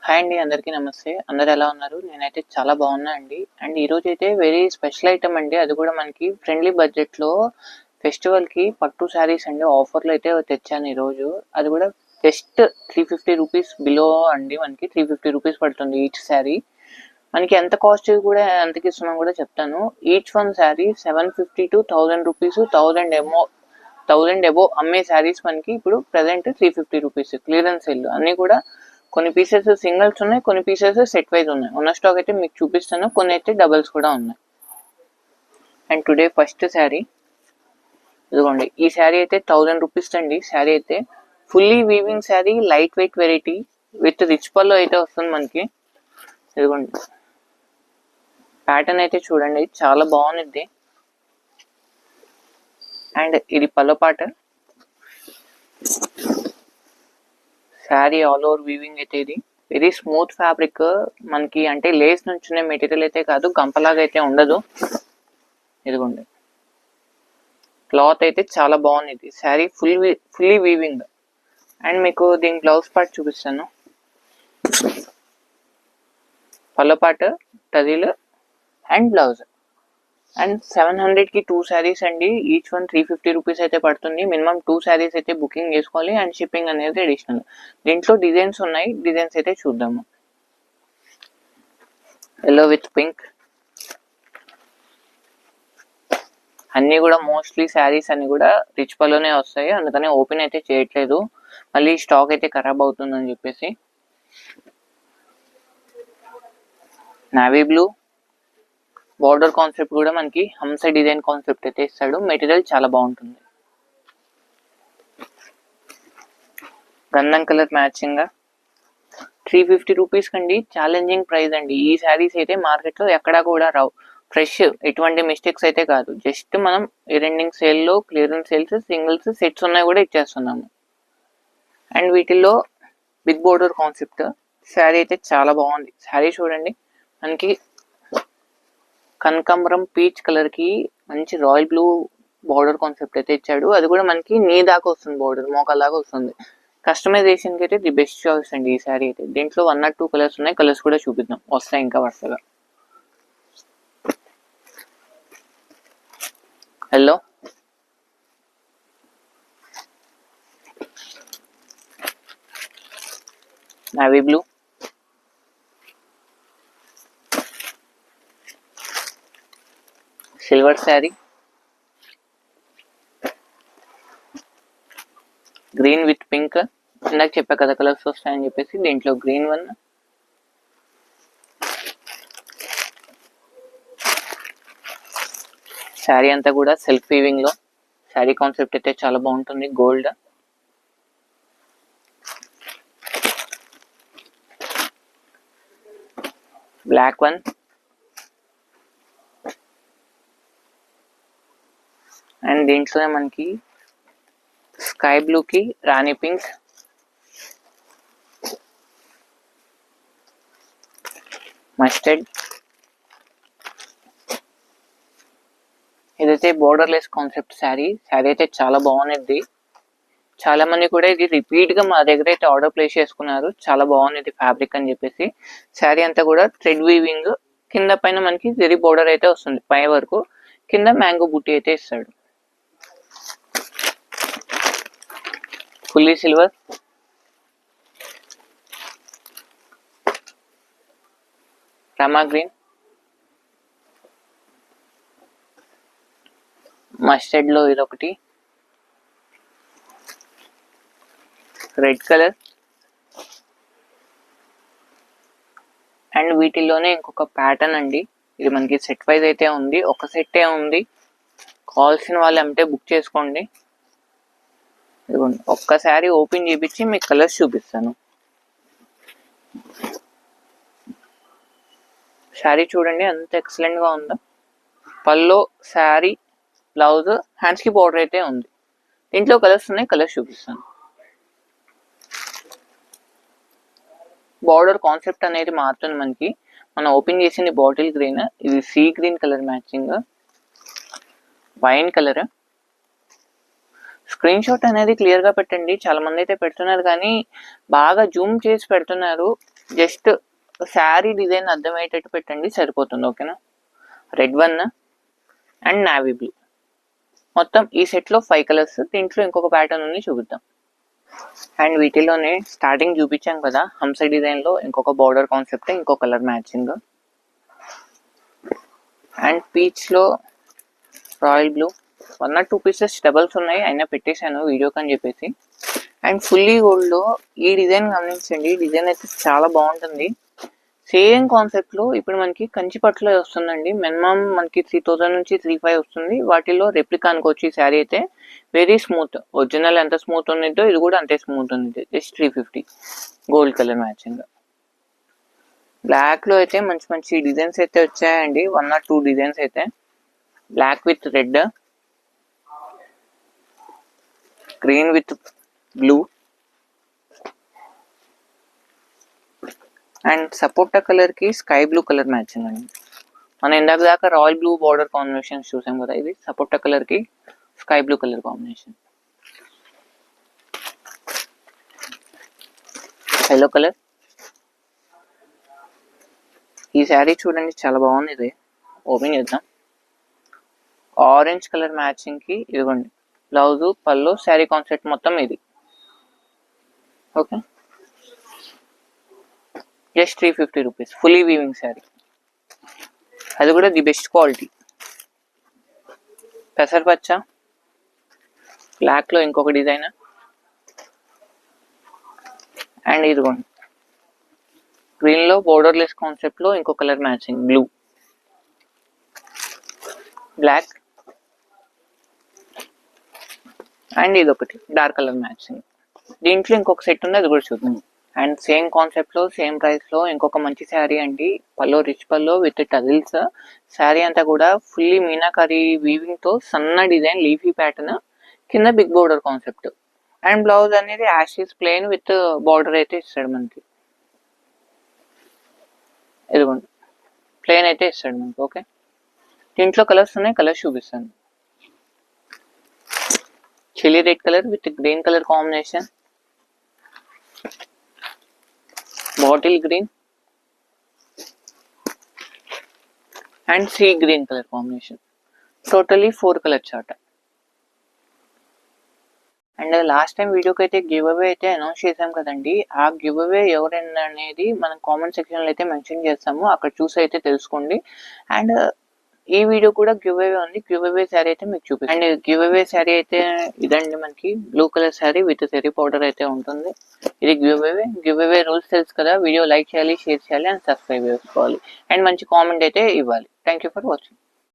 Hi అండి, అందరికీ నమస్తే. అందరు ఎలా ఉన్నారు? నేనైతే చాలా బాగున్నా అండి. అండ్ ఈరోజు అయితే వెరీ స్పెషల్ ఐటమ్ అండి. అది కూడా మనకి ఫ్రెండ్లీ బడ్జెట్లో ఫెస్టివల్కి పట్టు శారీస్ అండి ఆఫర్లో అయితే తెచ్చాను ఈరోజు. అది కూడా జస్ట్ 350 రూపీస్ బిలో అండి. మనకి 350 రూపీస్ పడుతుంది ఈచ్ శారీ. మనకి ఎంత కాస్ట్ కూడా ఎంతకి ఇస్తున్నాం కూడా చెప్తాను. Each one sari 750 to 1000 rupees, 1000 above అమ్మే శారీస్ మనకి ఇప్పుడు ప్రెసెంట్ 350 రూపీస్ క్లియరెన్స్ సేల్. అన్నీ కూడా కొన్ని పీసెస్ సింగిల్స్ ఉన్నాయి, కొన్ని పీసెస్ సెట్ వైజ్ ఉన్నాయి. ఉన్న స్టాక్ అయితే మీకు చూపిస్తాను, కొన్ని అయితే డబల్స్ కూడా ఉన్నాయి. అండ్ టుడే ఫస్ట్ శారీ ఇదిగోండి. ఈ శారీ అయితే 1000 రూపీస్ అండి. శారీ అయితే fully weaving sari, light weight variety with rich pallu అయితే వస్తుంది మనకి. ఇదిగోండి, ప్యాటర్న్ అయితే చూడండి, చాలా బాగుంది. అండ్ ఇది పల్లో పాట. శారీ ఆల్ ఓవర్ వీవింగ్ అయితే ఇది వెరీ స్మూత్ ఫ్యాబ్రిక్ మనకి, అంటే లేస్ నుంచి మెటీరియల్ అయితే కాదు, గంపలాగా అయితే ఉండదు. ఇదిగోండి, క్లాత్ అయితే చాలా బాగుంది. Sari fully weaving. అండ్ మీకు దీని బ్లౌజ్ పార్ట్ చూపిస్తాను. Pallu part, tassel and blouse. And 700కి 2 శారీస్ అండి. ఈచ్ వన్ 350 రూపీస్ అయితే పడుతుంది. మినిమం 2 శారీస్ అయితే బుకింగ్ చేసుకోవాలి. అండ్ షిప్పింగ్ అనేది అడిషనల్. దీంట్లో డిజైన్స్ ఉన్నాయి, డిజైన్స్ అయితే చూద్దాము. Yellow with pink. అన్నీ కూడా మోస్ట్లీ శారీస్ అన్ని కూడా రిచ్ పల్లోనే వస్తాయి, అందుకని ఓపెన్ అయితే చేయట్లేదు, మళ్ళీ స్టాక్ అయితే ఖరాబ్ అవుతుందని చెప్పేసి. నావీ బ్లూ బార్డర్ కాన్సెప్ట్ కూడా మనకి హంస డిజైన్ కాన్సెప్ట్ అయితే ఇస్తాడు. మెటీరియల్ చాలా బాగుంటుంది. గంధం కలర్ మ్యాచింగ్ 350 రూపీస్ కండి. ఛాలెంజింగ్ ప్రైస్ అండి. ఈ శారీస్ అయితే మార్కెట్లో ఎక్కడా కూడా రావు. ఫ్రెష్, ఎటువంటి మిస్టేక్స్ అయితే కాదు. జస్ట్ మనం రెండింగ్ సేల్లో క్లియరెన్స్ సేల్స్ సింగిల్స్ సెట్స్ ఉన్నాయి కూడా ఇచ్చేస్తున్నాము. అండ్ వీటిల్లో బిగ్ బోర్డర్ కాన్సెప్ట్ శారీ అయితే చాలా బాగుంది. శారీ చూడండి, మనకి కనకాంబరం పీచ్ కలర్ కి మంచి రాయల్ బ్లూ బార్డర్ కాన్సెప్ట్ అయితే ఇచ్చాడు. అది కూడా మనకి నీ దాకా వస్తుంది, బార్డర్ మోకాల దాకా వస్తుంది. కస్టమైజేషన్ కి అయితే ది బెస్ట్ చాయిస్ అండి ఈ శారీ అయితే. దీంట్లో 1 or 2 కలర్స్ ఉన్నాయి, కలర్స్ కూడా చూపిద్దాం, వస్తాయి ఇంకా వరుసగా. Yellow, navy blue, silver sari, green with pink. ఇందాక చెప్పా కదా కలర్స్ వస్తాయని చెప్పేసి, దీంట్లో గ్రీన్ వన్. శారీ అంతా కూడా సెల్ఫ్ వీవింగ్ లో. శారీ కాన్సెప్ట్ అయితే చాలా బాగుంటుంది. గోల్డ్, బ్లాక్ వన్, అండ్ దీంట్లోనే మనకి స్కై బ్లూ కి రాణి పింక్, మస్టర్డ్. ఇదైతే border less concept sari. Sari అయితే చాలా బాగుంది. చాలా మంది కూడా ఇది రిపీట్ గా మా దగ్గర అయితే ఆర్డర్ ప్లేస్ చేసుకున్నారు. చాలా బాగుంది ఫ్యాబ్రిక్ అని చెప్పేసి. శారీ అంతా కూడా థ్రెడ్ వీవింగ్. కింద పైన మనకి జరీ బోర్డర్ అయితే వస్తుంది పై వరకు. కింద మ్యాంగో బుట్టి అయితే ఇస్తాడు. ఫుల్లీ సిల్వర్, రమా గ్రీన్, మస్టర్డ్ లో ఇదొకటి, రెడ్ కలర్. అండ్ వీటిల్లోనే ఇంకొక ప్యాటర్న్ అండి. ఇది మనకి సెట్ వైజ్ అయితే ఉంది, ఒక సెట్టే ఉంది. కావాల్సిన వాళ్ళు అంటే బుక్ చేసుకోండి. ఇదిగోండి, ఒక్కసారి ఓపెన్ చేయించి మీకు కలర్స్ చూపిస్తాను. శారీ చూడండి ఎంత ఎక్సలెంట్ గా ఉందో. పల్లో, శారీ, బ్లౌజ్, హ్యాండ్స్ కి బోర్డర్ అయితే ఉంది. దీంట్లో కలర్స్ ఉన్నాయి, కలర్స్ చూపిస్తాను. బార్డర్ కాన్సెప్ట్ అనేది మారుతుంది మనకి. మనం ఓపెన్ చేసింది బాటిల్ గ్రీన్, ఇది sea green colour matching, wine colour. Screen shot అనేది క్లియర్ గా పెట్టండి. చాలా మంది అయితే పెడుతున్నారు కానీ బాగా జూమ్ చేసి పెడుతున్నారు. జస్ట్ శారీ డిజైన్ అర్థమయ్యేటట్టు పెట్టండి సరిపోతుంది. ఓకేనా. Red one and navy blue, మొత్తం ఈ సెట్లో 5 కలర్స్. దీంట్లో ఇంకొక ప్యాటర్న్ ఉంది, చూపిద్దాం. అండ్ వీటిలోనే స్టార్టింగ్ చూపించాం కదా హంస డిజైన్లో ఇంకొక బార్డర్ కాన్సెప్ట్, ఇంకో కలర్ మ్యాచింగ్. అండ్ పీచ్లో royal blue, 1 or 2 pieces doubles ఉన్నాయి, అయినా పెట్టేశాను వీడియోకి అని చెప్పేసి. అండ్ ఫుల్లీ గోల్డ్లో ఈ డిజైన్ గమనించండి, డిజైన్ అయితే చాలా బాగుంటుంది. సేమ్ కాన్సెప్ట్లో ఇప్పుడు మనకి కంచి పట్టులో వస్తుందండి. మినిమం మనకి 3000 నుంచి 3500 వస్తుంది. వాటిలో రెప్లికా అనుకోవచ్చు. ఈ శారీ అయితే వెరీ స్మూత్, ఒరిజినల్ ఎంత స్మూత్ ఉన్నదో ఇది కూడా అంతే స్మూత్ ఉంది. జస్ట్ 350. Gold colour matching. బ్లాక్లో అయితే మంచి మంచి డిజైన్స్ అయితే వచ్చాయండి, 1 or 2 డిజైన్స్ అయితే. Black with red, green with blue, and సపోటా కలర్ కి స్కై బ్లూ కలర్ మ్యాచింగ్ అండి. మనం ఇందాక దాకా రాయల్ బ్లూ బార్డర్ కాంబినేషన్స్ చూసాం కదా, ఇది సపోటా కలర్ కి sky blue colour combination. Yellow colour. ఈ శారీ చూడండి చాలా బాగుంది, ఇది ఓపెన్ చేద్దాం. ఆరెంజ్ కలర్ మ్యాచింగ్ కి ఇదిగోండి బ్లౌజ్, పళ్ళు, శారీ కాన్సెప్ట్ మొత్తం ఇది. Okay, just 350 rupees. Fully weaving sari, అది కూడా ది బెస్ట్ క్వాలిటీ. పెసరపచ్చ బ్లాక్లో ఇంకొక డిజైన్, అండ్ ఇదిగోండి గ్రీన్లో బోర్డర్లెస్ కాన్సెప్ట్లో ఇంకో colour matching, blue, black, and ఇదొకటి డార్క్ కలర్ మ్యాచింగ్. దీంట్లో ఇంకొక సెట్ ఉంది, అది కూడా చూద్దాం. అండ్ సేమ్ కాన్సెప్ట్లో సేమ్ ప్రైస్లో ఇంకొక మంచి శారీ అండి. Pallu rich pallu with tassels. Sari అంతా కూడా ఫుల్లీ మీనాకరీ వీవింగ్తో సన్న డిజైన్, లీఫీ ప్యాటర్న్, కింద big border concept. And blouse అనేది యాషిస్ ప్లెయిన్ విత్ బార్డర్ అయితే ఇస్తాడు మనకి. ఇదిగోండి ప్లెయిన్ అయితే ఇస్తాడు మనకి. ఓకే, దీంట్లో కలర్స్ ఉన్నాయి, కలర్స్ చూపిస్తాను. Chilli red colour with green colour combination, bottle green and sea green colour combination. Totally 4 colour chart. And last time వీడియోకి అయితే గివ్ అవే అయితే అనౌన్స్ చేసాం కదండి. ఆ గివ్ అవే ఎవరైనా అనేది మనం కామెంట్ సెక్షన్లో అయితే మెన్షన్ చేస్తాము, అక్కడ చూసి అయితే తెలుసుకోండి. అండ్ ఈ వీడియో కూడా గివ్ అవే ఉంది, గివ్ అవే శారీ అయితే మీకు చూపిస్తాను. అండ్ గివ్ అవే శారీ అయితే ఇదండి, మనకి బ్లూ కలర్ శారీ విత్ సెరీ పౌడర్ అయితే ఉంటుంది. ఇది గివ్ అవే రూల్స్ తెలుసు కదా. వీడియో లైక్ చేయాలి, షేర్ చేయాలి అండ్ సబ్స్క్రైబ్ చేసుకోవాలి, అండ్ మంచి కామెంట్ అయితే ఇవ్వాలి. Thank you for watching.